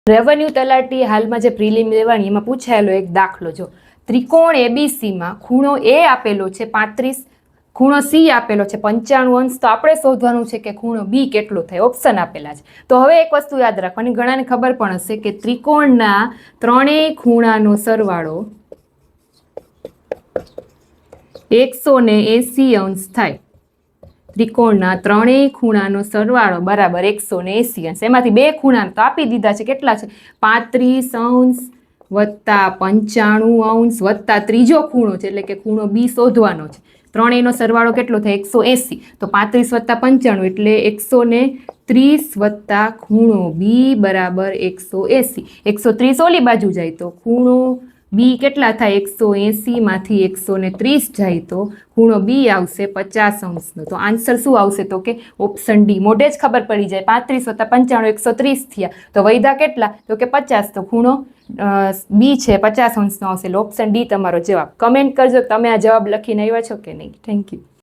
Revenue તલાટી હાલમાં જે પ્રિલિમ લેવાની એમાં પૂછાયેલો એક દાખલો જો ત્રિકોણ એબીસીમાં ખૂણો એ આપેલો છે 35, ખૂણો સી આપેલો છે 95 અંશ. તો આપણે શોધવાનું છે કે ખૂણો બી કેટલો થાય. ઓપ્શન આપેલા છે. તો હવે એક વસ્તુ યાદ રાખવાની, ઘણાને ખબર પણ હશે કે ત્રિકોણના ત્રણેય ખૂણાનો સરવાળો 180 અંશ થાય. ત્રિકોણના ત્રણેય ખૂણાનો સરવાળો બરાબર 180 અંશ. એમાંથી બે ખૂણા તો આપી દીધા છે, કેટલા છે? 35 અંશ વત્તા 95 અંશ વત્તા ત્રીજો ખૂણો છે એટલે કે ખૂણો બી શોધવાનો છે. ત્રણેયનો સરવાળો કેટલો થાય? 180. તો 35 વત્તા 95 એટલે 130 વત્તા ખૂણો બી બરાબર 180. 130 ઓલી બાજુ જાય તો ખૂણો બી કેટલા થાય? 180 માંથી 130 જાય તો ખૂણો બી આવશે 50 અંશનો. તો આન્સર શું આવશે? તો કે ઓપ્શન ડી. મોઢે જ ખબર પડી જાય. 35 વત્તા 95 130 થયા તો વૈધા કેટલા? તો કે 50. તો ખૂણો બી છે 50 અંશનો આવશે. એટલે ઓપ્શન ડી તમારો જવાબ. કમેન્ટ કરજો તમે આ જવાબ લખીને આવ્યા છો કે નહીં. Thank you.